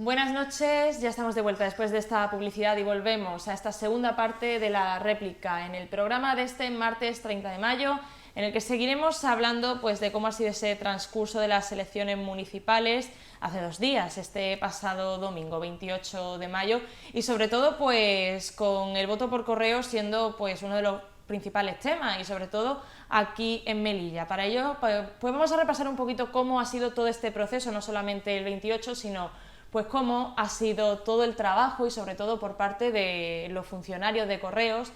Buenas noches, ya estamos de vuelta después de esta publicidad y volvemos a esta segunda parte de la réplica en el programa de este martes 30 de mayo, en el que seguiremos hablando de cómo ha sido ese transcurso de las elecciones municipales hace 2 días, este pasado domingo 28 de mayo, y sobre todo con el voto por correo siendo uno de los principales temas, y sobre todo aquí en Melilla. Para ello vamos a repasar un poquito cómo ha sido todo este proceso, no solamente el 28, sino cómo ha sido todo el trabajo y sobre todo por parte de los funcionarios de Correos,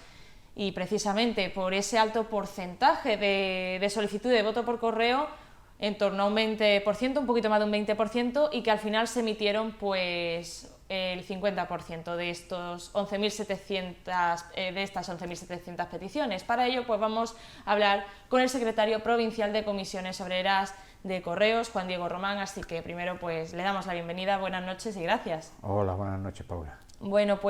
y precisamente por ese alto porcentaje de solicitud de voto por correo, en torno a un 20%, un poquito más de un 20%, y que al final se emitieron el 50% de estas 11.700 peticiones. Para ello vamos a hablar con el secretario provincial de Comisiones Obreras de Correos, Juan Diego Román, así que primero le damos la bienvenida, buenas noches y gracias. Hola, buenas noches, Paula. Bueno,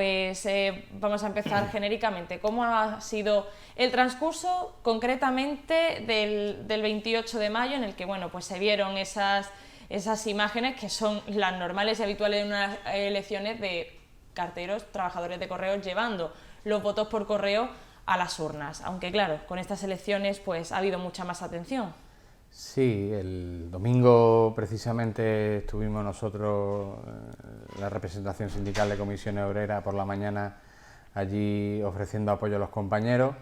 vamos a empezar genéricamente. ¿Cómo ha sido el transcurso concretamente del 28 de mayo, en el que se vieron esas imágenes que son las normales y habituales en unas elecciones de carteros, trabajadores de Correos llevando los votos por correo a las urnas? Aunque claro, con estas elecciones ha habido mucha más atención. Sí, el domingo precisamente estuvimos nosotros, la representación sindical de Comisiones Obreras, por la mañana allí ofreciendo apoyo a los compañeros.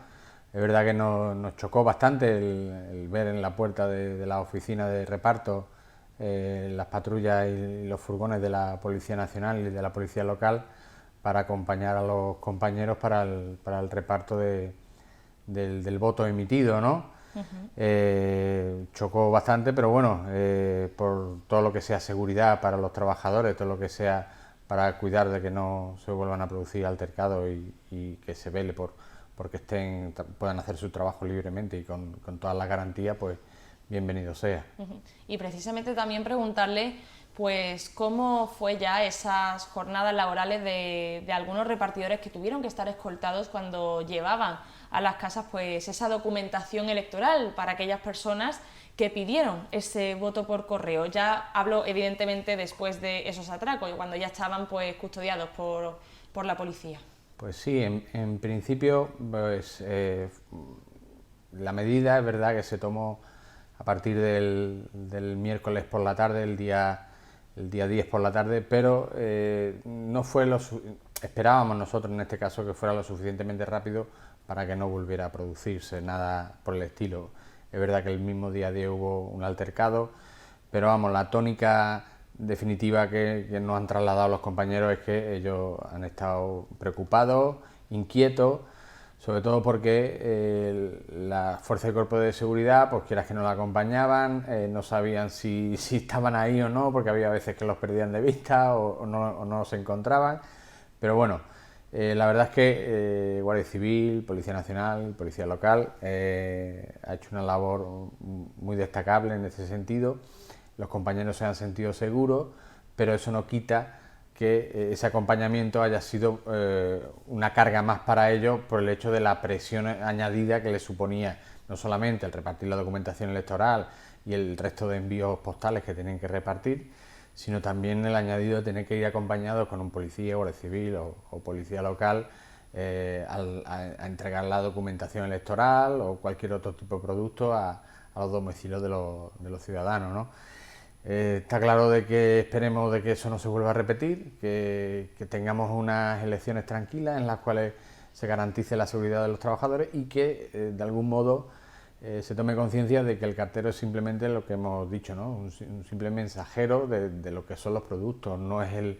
Es verdad que nos chocó bastante el ver en la puerta de la oficina de reparto las patrullas y los furgones de la Policía Nacional y de la Policía Local para acompañar a los compañeros para el reparto del voto emitido, ¿no? Chocó bastante, pero bueno, por todo lo que sea seguridad para los trabajadores, todo lo que sea para cuidar de que no se vuelvan a producir altercados y que se vele porque puedan hacer su trabajo libremente y con todas las garantías, bienvenido sea. Y precisamente también preguntarle cómo fue ya esas jornadas laborales de algunos repartidores que tuvieron que estar escoltados cuando llevaban a las casas esa documentación electoral para aquellas personas que pidieron ese voto por correo. Ya hablo evidentemente después de esos atracos, cuando ya estaban custodiados por la policía. Pues sí, en principio la medida es verdad que se tomó a partir del miércoles por la tarde, el día 10 por la tarde, pero no fue esperábamos nosotros en este caso que fuera lo suficientemente rápido para que no volviera a producirse nada por el estilo. Es verdad que el mismo día 10 hubo un altercado, pero vamos, la tónica definitiva que nos han trasladado los compañeros es que ellos han estado preocupados, inquietos, sobre todo porque la fuerza de cuerpo de seguridad, quieras que no la acompañaban, no sabían si estaban ahí o no, porque había veces que los perdían de vista o no se encontraban, pero bueno, la verdad es que Guardia Civil, Policía Nacional, Policía Local ha hecho una labor muy destacable en ese sentido. Los compañeros se han sentido seguros, pero eso no quita que ese acompañamiento haya sido una carga más para ellos por el hecho de la presión añadida que les suponía no solamente el repartir la documentación electoral y el resto de envíos postales que tienen que repartir, sino también el añadido de tener que ir acompañados con un policía, Guardia Civil o policía local a entregar la documentación electoral o cualquier otro tipo de producto a los domicilios de los ciudadanos, ¿no? Está claro de que esperemos de que eso no se vuelva a repetir, que tengamos unas elecciones tranquilas en las cuales se garantice la seguridad de los trabajadores y que de algún modo se tome conciencia de que el cartero es simplemente lo que hemos dicho, ¿no? Un simple mensajero de lo que son los productos, no es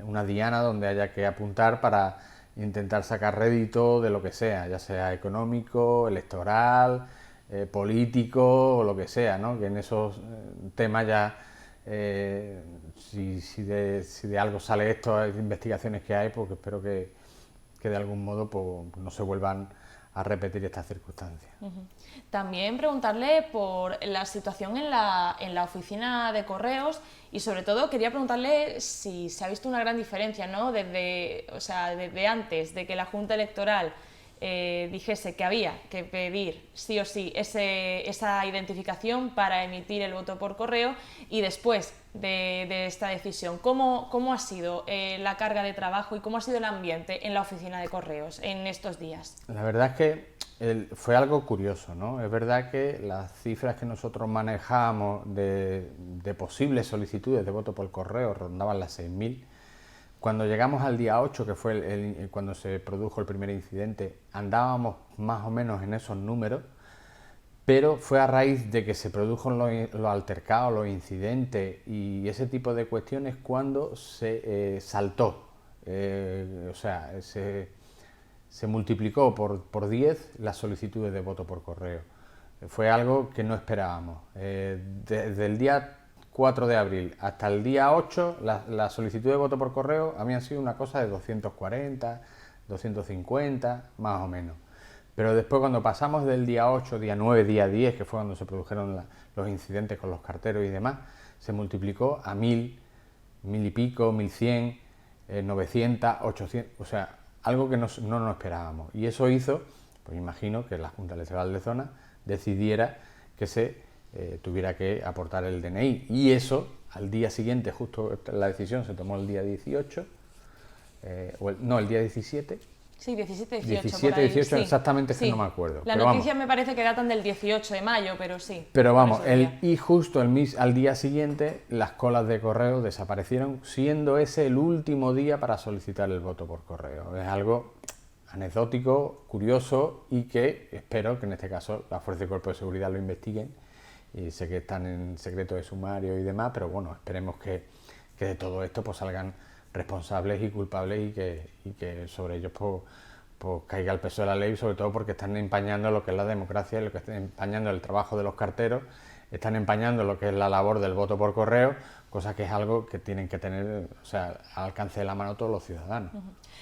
una diana donde haya que apuntar para intentar sacar rédito de lo que sea, ya sea económico, electoral, político o lo que sea, ¿no? Que en esos temas ya, si de algo sale esto, hay investigaciones que hay, espero que de algún modo no se vuelvan a repetir estas circunstancias. También preguntarle por la situación en la oficina de Correos y sobre todo quería preguntarle si se ha visto una gran diferencia, ¿no? Desde antes de que la Junta Electoral dijese que había que pedir sí o sí esa identificación para emitir el voto por correo, y después de esta decisión, ¿cómo ha sido la carga de trabajo y cómo ha sido el ambiente en la oficina de correos en estos días? La verdad es que fue algo curioso, ¿no? Es verdad que las cifras que nosotros manejábamos de posibles solicitudes de voto por correo rondaban las 6.000. Cuando llegamos al día 8, que fue cuando se produjo el primer incidente, andábamos más o menos en esos números, pero fue a raíz de que se produjeron los altercados, los incidentes y ese tipo de cuestiones cuando se saltó, o sea, se multiplicó por 10 las solicitudes de voto por correo. Fue algo que no esperábamos. Desde el día 4 de abril hasta el día 8, la solicitud de voto por correo habían sido una cosa de 240, 250, más o menos. Pero después, cuando pasamos del día 8, día 9, día 10, que fue cuando se produjeron los incidentes con los carteros y demás, se multiplicó a 1.000, 1.000 y pico, 1.100, 900, 800, o sea, algo que no nos esperábamos. Y eso hizo, pues imagino, que la Junta Electoral de Zona decidiera que se tuviera que aportar el DNI. Y eso, al día siguiente, justo la decisión se tomó el día 18, el día 17. Sí, 17, 18. 17, 18, sí. Exactamente, es sí. que no me acuerdo. Las noticias me parece que datan del 18 de mayo, pero sí. Pero vamos, y justo al día siguiente las colas de correo desaparecieron, siendo ese el último día para solicitar el voto por correo. Es algo anecdótico, curioso, y que espero que en este caso la Fuerza y Cuerpo de Seguridad lo investiguen. Y sé que están en secreto de sumario y demás, pero bueno, esperemos que de todo esto pues salgan responsables y culpables y que sobre ellos pues caiga el peso de la ley, sobre todo porque están empañando lo que es la democracia, lo que están empañando el trabajo de los carteros, están empañando lo que es la labor del voto por correo, cosa que es algo que tienen que tener, o sea, al alcance de la mano todos los ciudadanos.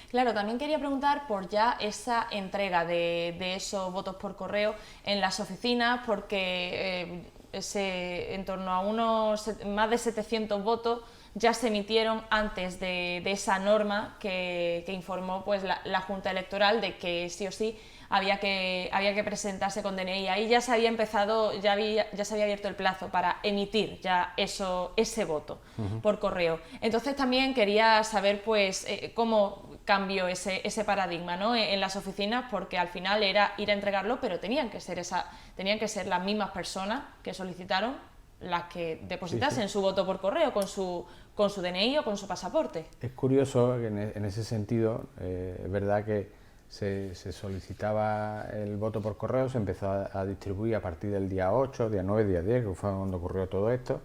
Claro, también quería preguntar por ya esa entrega de esos votos por correo en las oficinas, porque en torno a más de 700 votos ya se emitieron antes de esa norma que informó pues la Junta Electoral de que sí o sí había que presentarse con DNI. Ahí ya se había empezado, ya se había abierto el plazo para emitir ya ese voto por correo. Entonces también quería saber pues cómo cambió ese paradigma, ¿no?, en las oficinas, porque al final era ir a entregarlo, pero tenían que ser las mismas personas que solicitaron las que depositasen su voto por correo con su DNI o con su pasaporte. Es curioso que en ese sentido, es verdad que se solicitaba el voto por correo, se empezó a distribuir a partir del día 8, día 9, día 10, que fue cuando ocurrió todo esto,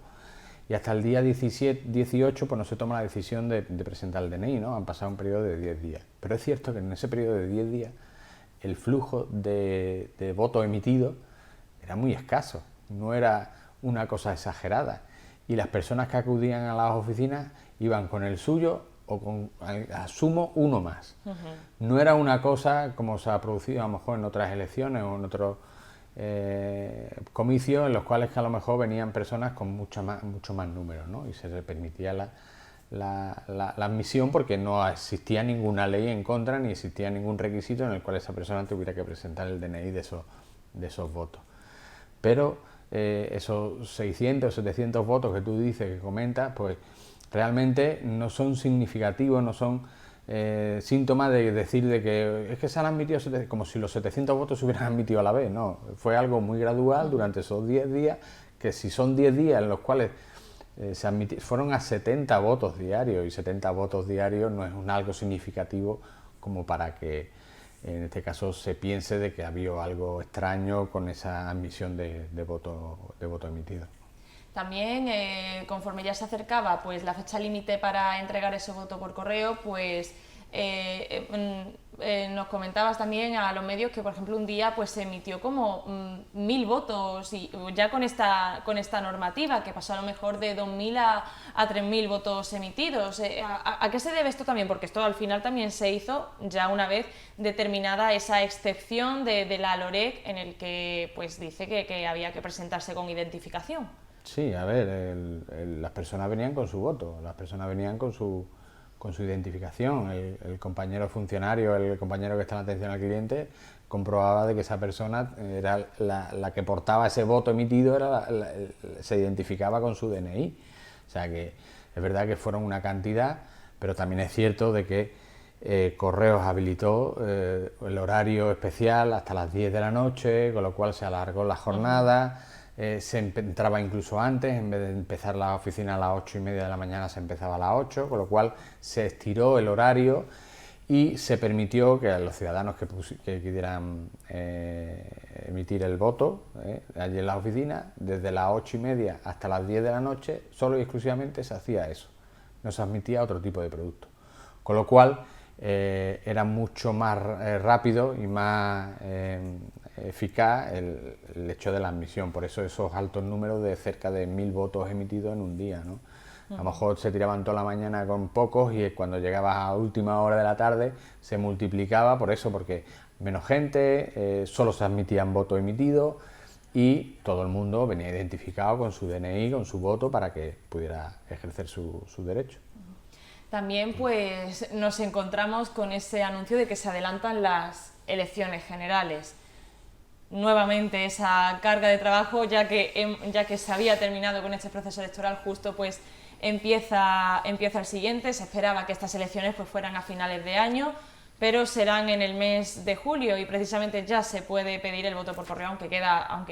y hasta el día 18 pues no se toma la decisión de presentar el DNI, ¿no? Han pasado un periodo de 10 días. Pero es cierto que en ese periodo de 10 días el flujo de votos emitidos era muy escaso, no era una cosa exagerada, y las personas que acudían a las oficinas iban con el suyo o con, a sumo, uno más. No era una cosa como se ha producido a lo mejor en otras elecciones o en otros comicios en los cuales que a lo mejor venían personas con mucho más números, ¿no? Y se les permitía la admisión porque no existía ninguna ley en contra ni existía ningún requisito en el cual esa persona tuviera que presentar el DNI de esos votos. Pero esos 600 o 700 votos que tú dices, que comentas, pues realmente no son significativos, no son síntomas de decir de que es que se han admitido como si los 700 votos se hubieran admitido a la vez. No, fue algo muy gradual durante esos 10 días, que si son 10 días en los cuales fueron a 70 votos diarios, y 70 votos diarios no es algo significativo como para que en este caso se piense de que había algo extraño con esa admisión de voto emitido. También, conforme ya se acercaba pues la fecha límite para entregar ese voto por correo, pues nos comentabas también a los medios que, por ejemplo, un día pues se emitió como 1.000 votos, y ya con esta normativa, que pasó a lo mejor de 2.000 a 3.000 votos emitidos. ¿A qué se debe esto también? Porque esto al final también se hizo ya una vez determinada esa excepción de la LOREC, en el que pues dice que había que presentarse con identificación. Sí, a ver, las personas venían con su voto, las personas venían con con su identificación. El compañero funcionario, el compañero que está en atención al cliente, comprobaba de que esa persona era la que portaba ese voto emitido, se identificaba con su DNI. O sea que es verdad que fueron una cantidad, pero también es cierto de que Correos habilitó el horario especial hasta las 10 de la noche, con lo cual se alargó la jornada. Se entraba incluso antes, en vez de empezar la oficina a las 8:30 de la mañana, se empezaba a las 8, con lo cual se estiró el horario y se permitió que a los ciudadanos que quisieran emitir el voto allí en las oficinas, desde las 8:30 hasta las 10 de la noche, solo y exclusivamente se hacía eso, no se admitía otro tipo de producto, con lo cual era mucho más rápido y más eficaz el hecho de la admisión. Por eso esos altos números de cerca de 1000 votos emitidos en un día, ¿no? A lo mejor se tiraban toda la mañana con pocos y cuando llegabas a última hora de la tarde se multiplicaba por eso, porque menos gente, solo se admitían votos emitidos y todo el mundo venía identificado con su DNI, con su voto, para que pudiera ejercer su derecho. También pues nos encontramos con ese anuncio de que se adelantan las elecciones generales. Nuevamente esa carga de trabajo, ya que se había terminado con este proceso electoral, justo pues empieza el siguiente. Se esperaba que estas elecciones pues fueran a finales de año, pero serán en el mes de julio y precisamente ya se puede pedir el voto por correo, aunque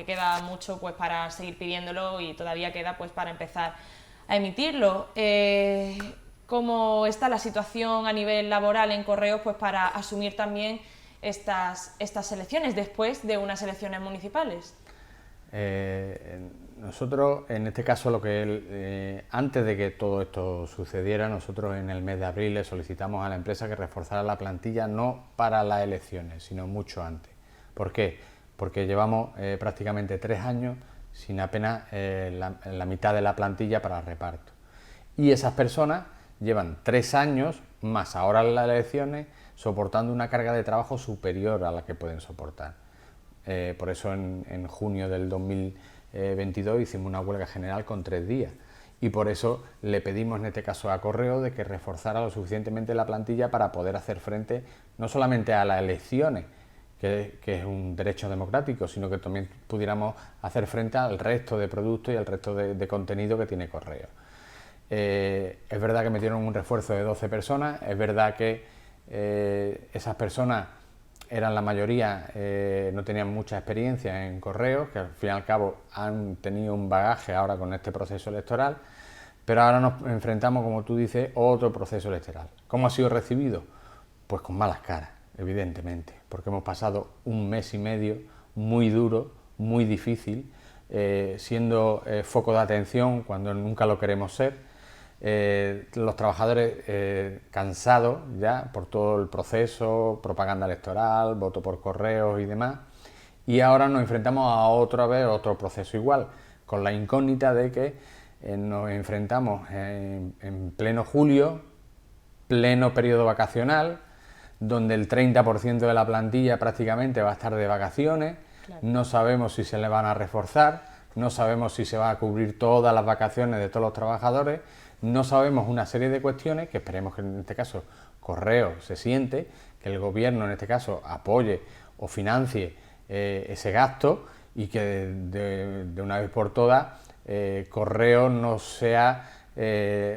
queda mucho pues para seguir pidiéndolo y todavía queda pues para empezar a emitirlo. ¿Cómo está la situación a nivel laboral en Correos pues para asumir también estas elecciones después de unas elecciones municipales? Nosotros, en este caso, antes de que todo esto sucediera, nosotros en el mes de abril le solicitamos a la empresa que reforzara la plantilla, no para las elecciones, sino mucho antes. ¿Por qué? Porque llevamos prácticamente 3 años sin apenas la mitad de la plantilla para reparto. Y esas personas llevan 3 años, más ahora las elecciones, soportando una carga de trabajo superior a la que pueden soportar. Por eso en junio del 2022 hicimos una huelga general con 3 días y por eso le pedimos en este caso a Correo de que reforzara lo suficientemente la plantilla para poder hacer frente no solamente a las elecciones, que es un derecho democrático, sino que también pudiéramos hacer frente al resto de productos y al resto de contenido que tiene Correo. Es verdad que metieron un refuerzo de 12 personas, es verdad que esas personas eran la mayoría, no tenían mucha experiencia en Correos, que al fin y al cabo han tenido un bagaje ahora con este proceso electoral, pero ahora nos enfrentamos, como tú dices, a otro proceso electoral. ¿Cómo ha sido recibido? Pues con malas caras, evidentemente, porque hemos pasado un mes y medio muy duro, muy difícil, siendo foco de atención cuando nunca lo queremos ser. Los trabajadores cansados ya por todo el proceso, propaganda electoral, voto por correos y demás, y ahora nos enfrentamos a otro proceso igual, con la incógnita de que nos enfrentamos en pleno julio, pleno periodo vacacional, donde el 30% de la plantilla prácticamente va a estar de vacaciones. Claro. No sabemos si se le van a reforzar, no sabemos si se va a cubrir todas las vacaciones de todos los trabajadores. No sabemos una serie de cuestiones que esperemos que en este caso Correo se siente, que el gobierno en este caso apoye o financie ese gasto y que de una vez por todas Correo no sea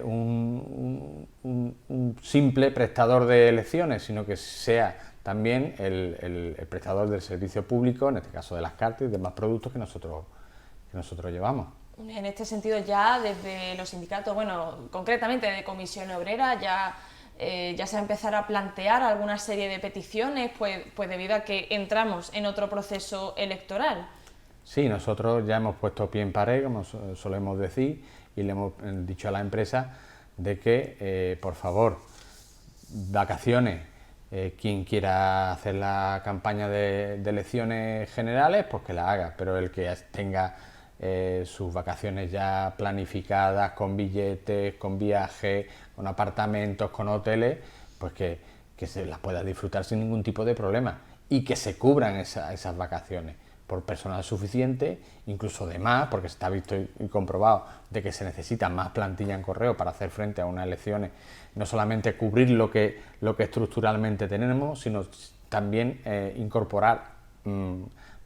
un simple prestador de elecciones, sino que sea también el prestador del servicio público, en este caso de las cartas y demás productos que nosotros llevamos. En este sentido, ya desde los sindicatos, bueno, concretamente de Comisión Obrera, ya se va a empezar a plantear alguna serie de peticiones, pues debido a que entramos en otro proceso electoral. Sí, nosotros ya hemos puesto pie en pared, como solemos decir, y le hemos dicho a la empresa de que, por favor, vacaciones, quien quiera hacer la campaña de elecciones generales, pues que la haga, pero el que tenga sus vacaciones ya planificadas, con billetes, con viajes, con apartamentos, con hoteles, pues que se las pueda disfrutar sin ningún tipo de problema y que se cubran esas vacaciones. por personal suficiente, incluso de más, porque está visto y comprobado de que se necesita más plantilla en correo para hacer frente a unas elecciones, no solamente cubrir lo que estructuralmente tenemos, sino también incorporar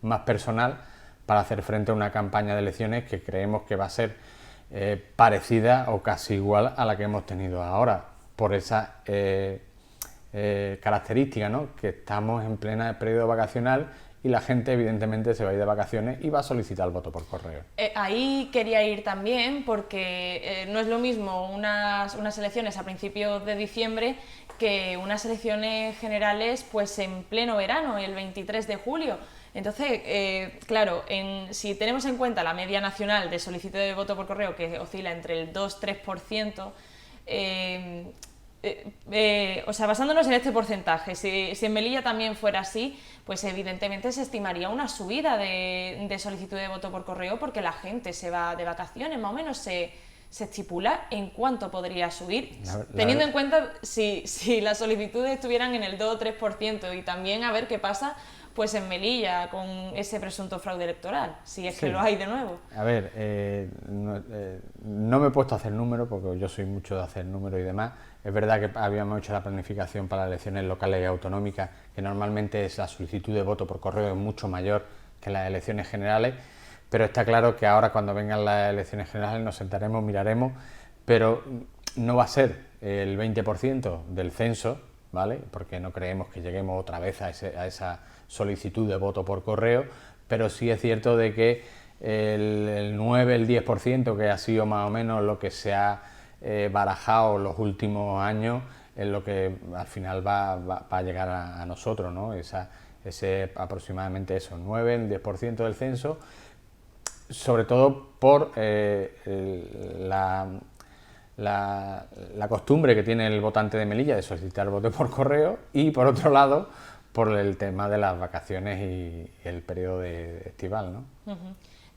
más personal para hacer frente a una campaña de elecciones que creemos que va a ser parecida o casi igual a la que hemos tenido ahora, por esa característica, ¿no? Que estamos en plena periodo vacacional y la gente evidentemente se va a ir de vacaciones y va a solicitar el voto por correo. Ahí quería ir también porque no es lo mismo unas elecciones a principios de diciembre que unas elecciones generales pues en pleno verano, el 23 de julio. Entonces, claro, si tenemos en cuenta la media nacional de solicitud de voto por correo, que oscila entre el 2-3%, o sea, basándonos en este porcentaje, si en Melilla también fuera así, pues evidentemente se estimaría una subida de solicitud de voto por correo porque la gente se va de vacaciones, más o menos se estipula en cuánto podría subir, teniendo en cuenta si las solicitudes estuvieran en el 2 o 3% y también a ver qué pasa pues en Melilla con ese presunto fraude electoral, si es que lo hay de nuevo. A ver, no me he puesto a hacer números porque yo soy mucho de hacer números y demás. Es verdad que habíamos hecho la planificación para las elecciones locales y autonómicas, que normalmente es la solicitud de voto por correo es mucho mayor que las elecciones generales, pero está claro que ahora cuando vengan las elecciones generales nos sentaremos, miraremos, pero no va a ser el 20% del censo, ¿vale? Porque no creemos que lleguemos otra vez a esa solicitud de voto por correo, pero sí es cierto de que el 9, el 10%, que ha sido más o menos lo que se ha barajado los últimos años, es lo que al final va a llegar a nosotros, ¿no? Ese aproximadamente eso, 9, el 10% del censo, sobre todo por la costumbre que tiene el votante de Melilla de solicitar voto por correo y, por otro lado, por el tema de las vacaciones y el periodo estival, ¿no?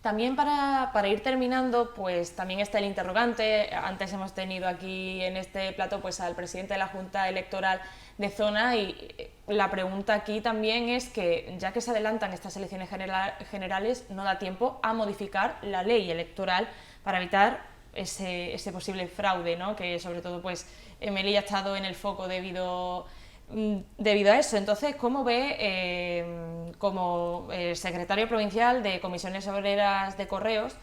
También para ir terminando, pues también está el interrogante. Antes hemos tenido aquí en este plato pues al presidente de la Junta Electoral de Zona y la pregunta aquí también es que ya que se adelantan estas elecciones generales no da tiempo a modificar la ley electoral para evitar ese posible fraude, ¿no? Que sobre todo pues en Melilla ha estado en el foco debido a eso. Entonces, ¿cómo ve como secretario provincial de Comisiones Obreras de Correos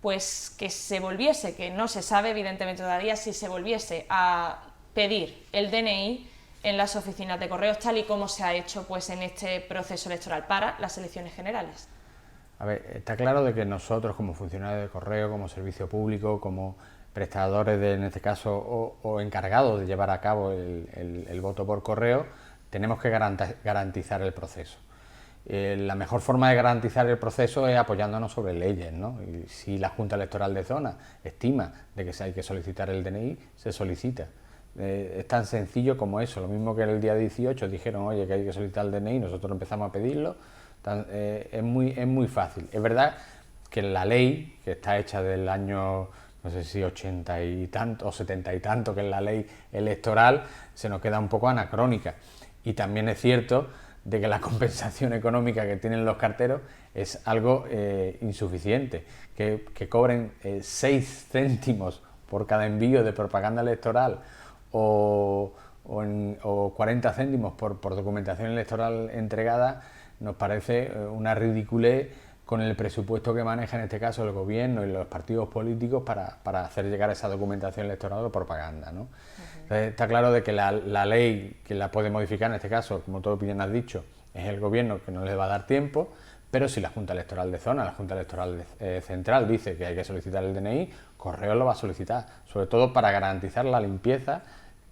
pues que se volviese, que no se sabe evidentemente todavía si se volviese a pedir el DNI en las oficinas de correos tal y como se ha hecho pues en este proceso electoral para las elecciones generales? A ver, está claro de que nosotros como funcionarios de correo, como servicio público, como prestadores en este caso o encargados de llevar a cabo el voto por correo, tenemos que garantizar el proceso. La mejor forma de garantizar el proceso es apoyándonos sobre leyes, ¿no? Y si la Junta Electoral de Zona estima de que hay que solicitar el DNI, se solicita. Es tan sencillo como eso, lo mismo que el día 18 dijeron, oye, que hay que solicitar el DNI, nosotros empezamos a pedirlo, es muy fácil. Es verdad que la ley, que está hecha del año, no sé si 80 y tanto o 70 y tanto, que es la ley electoral, se nos queda un poco anacrónica. Y también es cierto de que la compensación económica que tienen los carteros es algo insuficiente, que cobren 6 céntimos por cada envío de propaganda electoral o 40 céntimos por documentación electoral entregada, nos parece una ridiculez con el presupuesto que maneja en este caso el gobierno y los partidos políticos para hacer llegar esa documentación electoral o propaganda, ¿no? Entonces, está claro de que la ley que la puede modificar en este caso, como tú bien has dicho, es el gobierno, que no le va a dar tiempo, pero si la Junta Electoral de Zona, la Junta Electoral Central dice que hay que solicitar el DNI, Correos lo va a solicitar, sobre todo para garantizar la limpieza,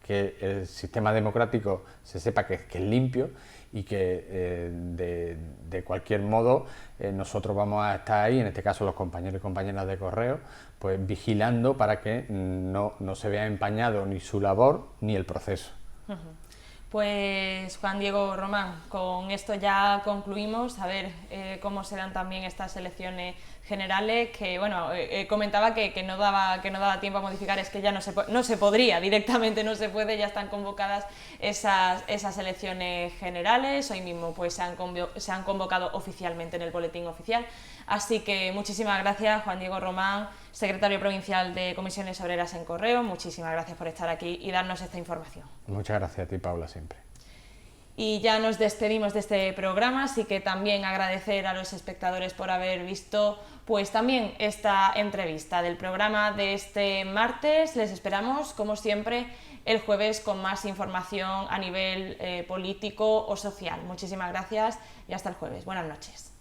que el sistema democrático se sepa que es limpio y que de cualquier modo nosotros vamos a estar ahí, en este caso los compañeros y compañeras de correo, pues vigilando para que no se vea empañado ni su labor ni el proceso. Pues Juan Diego Román, con esto ya concluimos, a ver cómo serán también estas elecciones generales, que bueno, comentaba que no daba tiempo a modificar, es que ya no se podría, directamente no se puede, ya están convocadas esas elecciones generales, hoy mismo pues se han convocado oficialmente en el boletín oficial, así que muchísimas gracias Juan Diego Román, secretario provincial de Comisiones Obreras en Correo, muchísimas gracias por estar aquí y darnos esta información. Muchas gracias a ti, Paula, siempre. Y ya nos despedimos de este programa, así que también agradecer a los espectadores por haber visto pues también esta entrevista del programa de este martes. Les esperamos, como siempre, el jueves con más información a nivel político o social. Muchísimas gracias y hasta el jueves. Buenas noches.